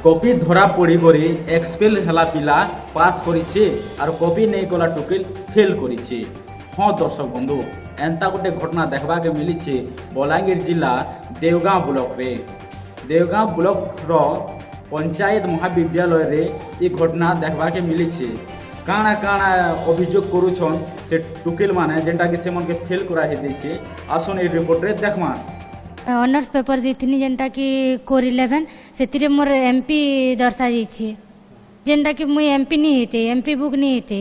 Copy ধরা পড়ি করে এক্সপেল হেলা পিলা পাস করেছে আর কপি নেই গলা টুকেল ফেল করেছে। হ্যাঁ দর্শক বন্ধু, এন্তা গোটে ঘটনা দেখবাকে মিলিছে বলাঙ্গীর জেলা দেওগাঁ ব্লকরে। দেওগাঁ ব্লকর পঞ্চায়েত মহাবিদ্যালୟରେ এই ঘটনা দেখবাকে মিলিছে। কাଣା কাଣା অভিযোগ করুছন সে টুকেল মানে যেটাকি সেমনকে ফেল করা হয়ে দিয়েছে। আসুন এই রিপোর্টরে দেখমা। ଅନର୍ସ ପେପର୍ ଦେଇଥିନି ଯେନ୍ଟାକି କୋର୍ 11 ସେଥିରେ ମୋର MP ଦର୍ଶା ଯାଇଛି, ଯେନ୍ଟାକି ମୁଇଁ MP ନି ହେଇତେ, MP ବୁକ୍ ନି ହେଇତେ।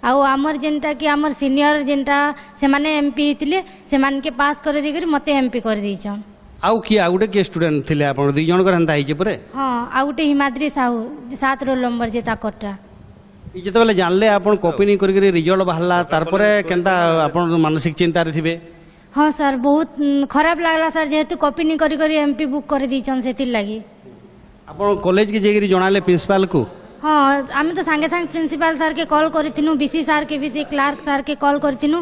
ଆଉ ଆମର ଯେନ୍ଟାକି ଆମର ସିନିୟର ଯେନ୍ଟା ସେମାନେ MP ହେଇଥିଲେ ସେମାନକେ ପାସ୍ କରି ଦେଇକରି ମୋତେ MP କରିଦେଇଛନ୍। ଆଉ କିଏ ଆଉ ଗୋଟେ କିଏ ଷ୍ଟୁଡେଣ୍ଟ ଥିଲେ ଆପଣ ଦୁଇ ଜଣଙ୍କର ହେନ୍ତା ହେଇଛି ପରେ? ହଁ, ଆଉ ଗୋଟେ ହିମାଦ୍ରୀ ସାହୁ 7 ରୋଲ୍ ନମ୍ବର ଯେ ତାକରଟା। ଯେତେବେଳେ ଜାଣିଲେ ଆପଣ କପି ନେଇ କରିକି ରିଜଲ୍ଟ ବାହାରିଲା ତାରପରେ କେନ୍ତା ଆପଣ ମାନସିକ ଚିନ୍ତାରେ ଥିବେ? ହଁ ସାର୍, ବହୁତ ଖରାପ ଲାଗଲା ସାର୍, ଯେହେତୁ କପି ନି କରି କରି MP ବୁକ୍ କରିଦେଇଛନ୍ ସେଥିର୍ଲାଗି। ଆପଣ କଲେଜକେ ଯାଇକିରି ଜଣାଲେ ପ୍ରିନ୍ସିପାଲକୁ? ହଁ, ଆମେ ତ ସାଙ୍ଗେ ସାଙ୍ଗେ ପ୍ରିନ୍ସିପାଲ ସାର୍କେ କଲ୍ କରିଥିନୁ, BC ସାର୍କେ ବି, ସେ କ୍ଲାର୍କ ସାର୍କେ କଲ୍ କରିଥିନୁ।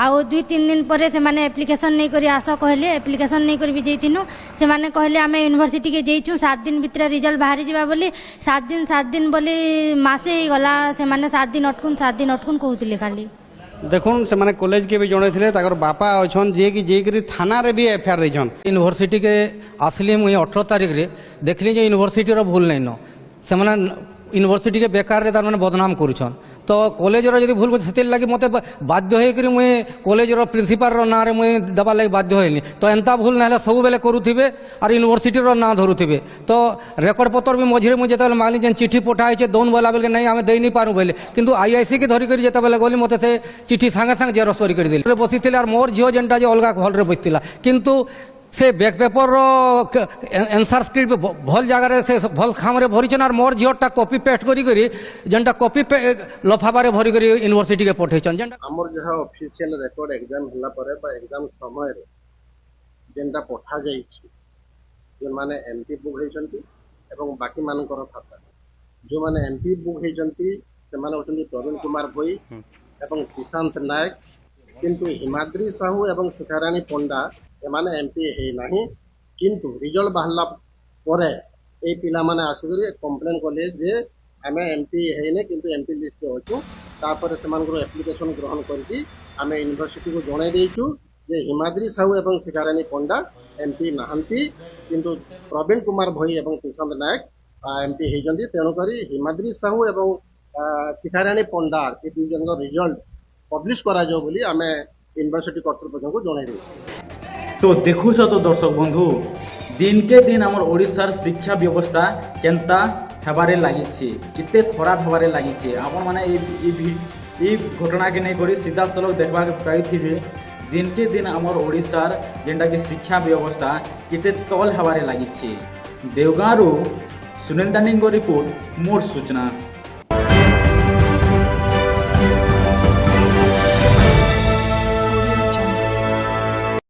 ଆଉ 2-3 ଦିନ ପରେ ସେମାନେ ଆପ୍ଲିକେସନ୍ ନେଇକରି ଆସ କହିଲେ, ଆପ୍ଲିକେସନ୍ ନେଇକରି ବି ଯାଇଥିନୁ। ସେମାନେ କହିଲେ ଆମେ ୟୁନିଭର୍ସିଟିକେ ଯାଇଛୁ 7 ଦିନ ଭିତରେ ରିଜଲ୍ଟ ବାହାରି ଯିବା ବୋଲି। 7 ଦିନ ବୋଲି ମାସେ ହେଇଗଲା, ସେମାନେ 7 ଦିନ ଅଟକୁନ୍ କହୁଥିଲେ ଖାଲି। দেখুন সেমানে কলেজকে বি জনাইলে তাকর বাপা অছন যে কি যেইকরি থানারে বি এফআইআর দিছন। यूनिवर्सिटी के आसली मुई 18 तारीख रे देखली जे यूनिवर्सिटी भूल नहीं न से यूनिवर्सिटी के बेकार रे तार माने बदनाम करुछन। तो कॉलेज जब भूल से लगे मत बाध्य होकर मुई कॉलेज प्रिंसिपाल ना रे मुई दबा लगे बाध्य होनी। तो एंता भूल ना सब बेले करुवे और यूनिवर्सिटी ना धरुवे। तो रेकर्ड पत्र भी मझे मुझे जो मांगली जेन चिठी पठाई दौन बोला बेले नहीं आम दे नहीं पारू बोले, किंतु IIC के धरिक जिते बेले गली मत से चिठी सागे सागे जेरक्स कर बसी और मोर झील जेनटा अलग हल बसला, किंतु से बैक पेपर एनसर स्क्रिप्ट भल जगार से भल खाम भरीछन और मोर झीटा कॉपी पेस्ट करी जेनटा कॉपी लफाबारे भरी यूनिवर्सिटी के पठेछन। आमर जहाँ ऑफिशियल रेकर्ड एग्जाम होला परे बा एग्जाम समय रे जेनटा पठा जाइछि जे माने MP बुक हेचंती एवं बाकी मानकर खाता जो माने MP बुक हेचंती से माने होचंती तरुण कुमार भोई एवं किशांत नायक, किंतु हिमाद्री साहू एवं शिखाराणी पंडा एमाने MP हे नाही। किंतु रिजल्ट बाहरला परे ए पिला माने आसिकरी कंप्लेन कले जे आमे MP हेने किंतु MP लिस्ट होचु। तापर सेमानकर एप्लिकेशन ग्रहण करके आमे यूनिवर्सिटी को जणाई देइछु जे हिमाद्री साहू एवं शिखाराणी पंडा MP नाहंती, किंतु प्रवीण कुमार भोई एवं किशांत नायक MP हेजंती। तेणु करी हिमाद्री साहू एवं शिखाराणी पंडा ए दुई जन रिजल्ट पब्लिश करा जाओ बोली आमे यूनिवर्सिटी कर्तृपक्ष को जणाई देइछु। तो देखुछ तो दर्शक बंधु, दिन के दिन आमर ओडिशार शिक्षा व्यवस्था केनता हेबारे लागिछि, किते खराब हेबारे लागिछि। आपण माने ई घटना के नहीं करी सीधा सलग देखबा पाइथिबे। दिन के दिन आमर ओडिशार जेंटा कि शिक्षा व्यवस्था किते तल हेबारे लागिछि। देवगाँरु सुनील दानीଙ୍କ रिपोर्ट मोर सूचना।